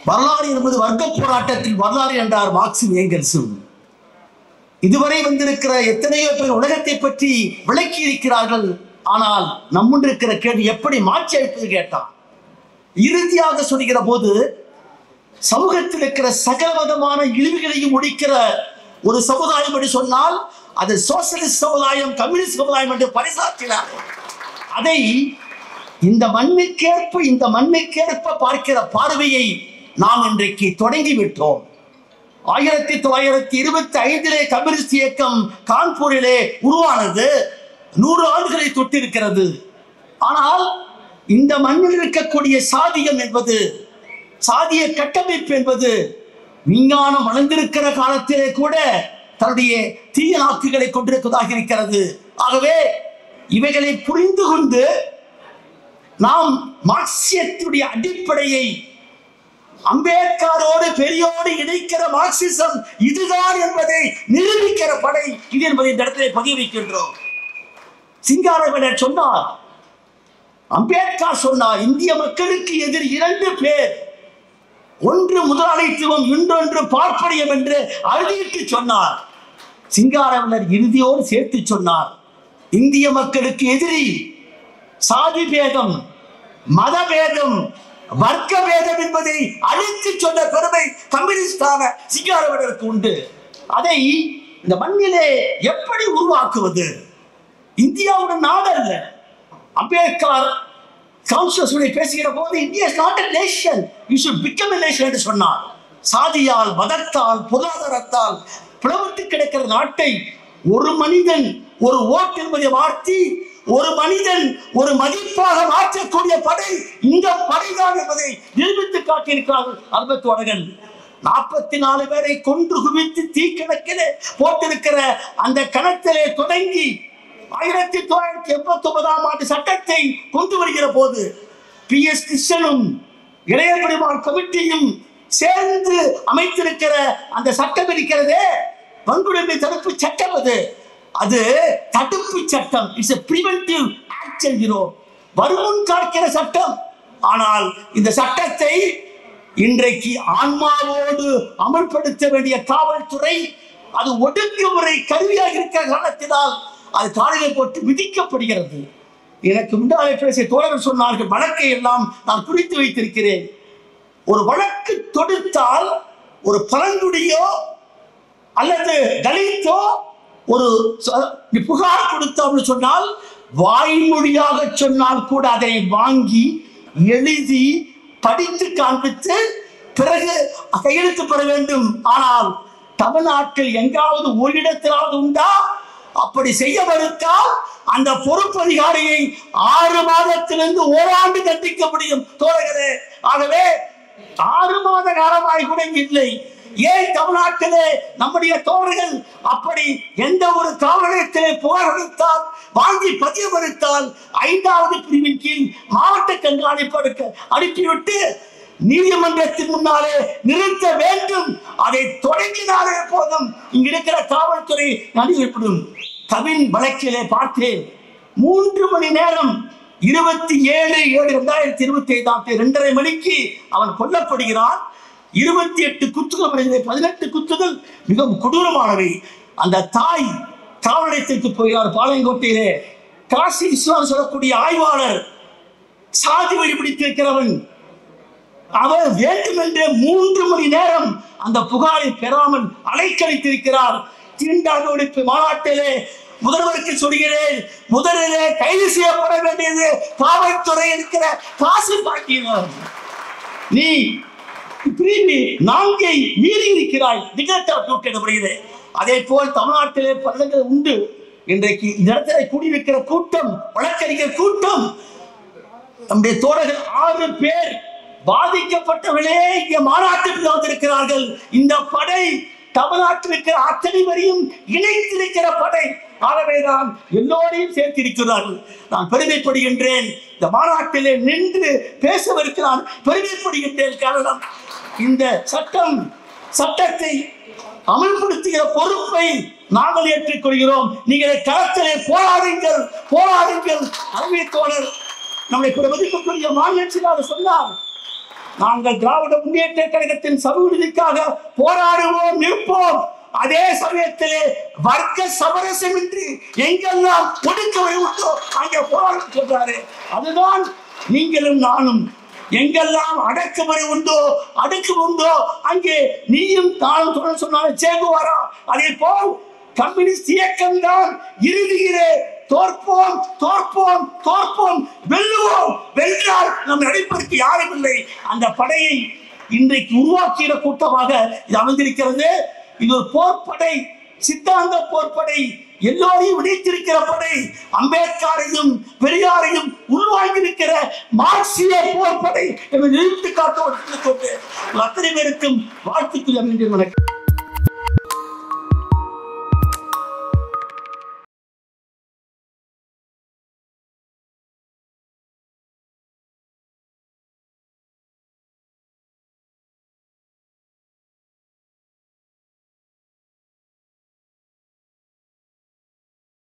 வரலாறு என்பது வர்க்க போராட்டத்தில் வரலாறு என்றார் மார்க்சும் ஏங்கல்ஸும். இதுவரை வந்திருக்கிற எத்தனையோ பேர் உலகத்தை பற்றி விளக்கி இருக்கிறார்கள். ஆனால் நம்முன் இருக்கிற கேள்வி எப்படி மாற்றி அளிப்பது கேட்டான். இறுதியாக சொல்கிற போது சமூகத்தில் இருக்கிற சகலவிதமான இழிவுகளையும் ஒழிக்கிற ஒரு சமுதாயம் என்று சொன்னால் அது சோசியலிஸ்ட் சமுதாயம், கம்யூனிஸ்ட் சமுதாயம் என்று பரிசாற்றினார். அதை இந்த மண்ணுக்கேற்ப பார்க்கிற பார்வையை நாம் இன்றைக்கு தொடங்கிவிட்டோம். 1925 கம்யூனிஸ்ட் இயக்கம் கான்பூரிலே உருவானது. 100 ஆண்டுகளை தொட்டிருக்கிறது. ஆனால் இந்த மண்ணில் இருக்கக்கூடிய சாதியம் என்பது, சாதிய கட்டமைப்பு என்பது விஞ்ஞானம் வளர்ந்திருக்கிற காலத்திலே கூட தன்னுடைய தீய நாக்குகளை கொண்டிருப்பதாக இருக்கிறது. ஆகவே இவைகளை புரிந்து கொண்டு நாம் மார்க்சியத்துடைய அடிப்படையை அம்பேத்கரோடு பெரியோடு இணைக்கிற மார்க்சிசம் இதுதான் என்பதை நிரூபிக்கிற படை இது என்பதை இந்த இடத்திலே பதிவு வைக்கின்றோம். சிங்காரவேலர் சொன்னார், அம்பேத்கர் சொன்னார், இந்திய மக்களுக்கு எதிர் 2 பேர், ஒன்று முதலாளித்துவம், இன்னொன்று பார்ப்பனியம் என்று அறுதியிட்டு சொன்னார். சிங்காரவேலர் இறுதியோடு சேர்த்து சொன்னார், இந்திய மக்களுக்கு எதிரி சாதி பேதம், மத பேதம், வர்க்க பேதம் என்பதை அழித்து சொன்ன பெருமை கம்யூனிஸ்டான சிங்காரவேலருக்கு உண்டு. அதை இந்த மண்ணிலே எப்படி உருவாக்குவது? இந்தியாவுடைய நாடு அல்ல. அம்பேத்கர் கான்ஸ்டிடியூஷனை பேசுகிற போது India is not a nation, you should become a nation என்று சொன்னார். சாதியால், மதத்தால், பொருளாதாரத்தால் பிளவுட்டு கிடக்கிற நாட்டை ஒரு மனிதன் ஒரு ஓட்டு என்பதை மாற்றி ஒரு மனிதன் ஒரு மதிப்பாக மாற்றக்கூடிய படை இந்த படைதான் என்பதை நிரூபித்து காட்டியிருக்கிறார்கள் அம்பேத்கர். 44 பேரை கொன்று குவித்து தீக்கணக்கிலே போட்டிருக்கிற அந்த கணத்திலே தொடங்கி 1989ஆம் ஆண்டு சட்டத்தை கொண்டு வருகிற போது PS கிருஷ்ணனும் இளைய பெருமாள் கமிட்டியும் சேர்ந்து அமைத்திருக்கிற அந்த சட்டம் இருக்கிறதே, வன்கொடுமை தடுப்பு சட்டம். அது தடுப்பு சட்டம், இட்ஸ் எ பிரிவென்டிவ் ஆக்ட் என்கிறோம், வருமுன் காக்கிற சட்டம். ஆனால் இந்த சட்டத்தை இன்றைக்கு ஆன்மாவோடு அமல்படுத்த வேண்டிய காவல்துறை அது ஒடுக்குமுறை கருவியாக இருக்கிற காரணத்தினால் அது காலையை போட்டு விதிக்கப்படுகிறது. எனக்கு முன்னாலே பேசிய தோழர்கள் சொன்னார்கள், வழக்கை எல்லாம் நான் குறித்து வைத்திருக்கிறேன். ஒரு வழக்கு தொடுத்தால் ஒரு பழங்குடியோ அல்லது தலித்தோ ஒரு புகார் கொடுத்தோம்னு சொன்னால் வாய்மொழியாக சொன்னால் கூட அதை வாங்கி எழுதி படித்து காண்பித்து பிறகு கையெழுத்து பெற வேண்டும். ஆனால் தமிழ்நாட்டில் எங்காவது ஒரு இடத்திலாவது உண்டா? அப்படி செய்ய மறுத்தால் அந்த பொறுப்பு அதிகாரியை 6 மாதத்திலிருந்து ஓராண்டு தண்டிக்க முடியும் தோழர்களே. ஆகவே 6 மாத காலமாய் கூட இல்லை. ஏன் தமிழ்நாட்டிலே நம்முடைய தோழர்கள் அப்படி எந்த ஒரு காவல் நிலையத்திலே புகார் அளித்தால் வாங்கி பதிவு அளித்தால் 5வது பிரிவின் கீழ் மாவட்ட கண்காணிப்பு அனுப்பிவிட்டு நீதிமன்றத்தின் முன்னாலே நிறுத்த வேண்டும். அதை தொடங்கினாலே போதும் இங்க இருக்கிற காவல்துறை நடிக்கப்படும். கவின் வழக்கிலே பார்த்தேன், 3 மணி நேரம் 27/7/2025 2:30 மணிக்கு அவன் கொல்லப்படுகிறான். 28 குத்துகள், 18 குத்துகள் மிகவும் கொடூரமானவை. அந்த தாய் காவல் நிலையத்திற்கு போகிறார். பாளையங்கோட்டையிலே காசி விஸ்வான் சொல்லக்கூடிய ஆய்வாளர் சாதி வழி பிடித்திருக்கிறவன். அவர் வேண்டுமென்றே 3 மணி நேரம் அந்த புகாரை பெறாமல் அலைக்கழித்திருக்கிறார். தீண்டாமை ஒழிப்பு மாநாட்டிலே முதல்வருக்கு சொல்கிறேன், முதலிலே கைது செய்யப்பட வேண்டியது காவல்துறை இருக்கிற காசு பாக்கியவர். நீ நான்கை மீறி இருக்கிறாய், நிகழ்த்தப்படுகிறது. அதே போல் தமிழ்நாட்டிலே பலங்கள் உண்டு. இன்றைக்கு இந்த இடத்துல கூடியிருக்கிற கூட்டம், வழக்கறிஞர் கூட்டம், நம்முடைய தோழர்கள் 6 பேர் பாதிக்கப்பட்டவர்களே இங்கே மாநாட்டுக்கு வந்திருக்கிறார்கள். இந்த படை தமிழ்நாட்டில் இருக்கிற அத்தனை வரையும் இணைத்திருக்கிற படை. ஆகவேதான் எல்லோரையும் சேர்த்திருக்கிறார்கள். நான் பெருமைப்படுகின்றேன். இந்த மாநாட்டிலே நின்று பேசவிருக்கு நான் பெருமைப்படுகின்றேன். காரணம், இந்த சட்டத்தை அமல்படுத்துகிற பொறுப்பை நாங்கள் ஏற்றுக்கொள்கிறோம். நீங்கள் களத்திலே போராடுங்கள், போராடுங்கள். அருமை தோழர் நம்முடைய மதிப்புக்குரிய மாநிலத்தில் சொன்னார், நாங்கள் திராவிட முன்னேற்ற கழகத்தின் சமூக நீதிக்காக போராடுவோம், நிற்போம். அதே சமயத்திலே வர்க்க சமரசமின்றி எங்கெல்லாம் ஒடுக்கவை உண்டோ அங்கே போராட சொல்றாரு. அதுதான் நீங்களும் நானும். எங்கெல்லாம் அடக்குமுறை உண்டோ அங்கே நீயும் நானும் தொடர்ந்து சொன்னாலும் சேகுவாரா. அதே போல் கம்யூனிஸ்ட் இயக்கம் தான் இறுதியிலே தோற்போம் தோற்போம் தோற்போம், வெல்லுவோம். வென்றால் நம் நடிப்பதற்கு யாரும் இல்லை. அந்த படையை இன்றைக்கு உருவாக்கிய கூட்டமாக இது அமைந்திருக்கிறது. இது ஒரு போர்ப்படை, சித்தாந்த போர்ப்படை, எல்லோரையும் விடைத்திருக்கிற படை, அம்பேத்கரையும் பெரியாரையும் உள்வாங்கியிருக்கிற மார்க்சிய போர்ப்படை என்று நிரூபித்து காட்டுவது. அத்தனை பேருக்கும் வாழ்த்துக்கள்.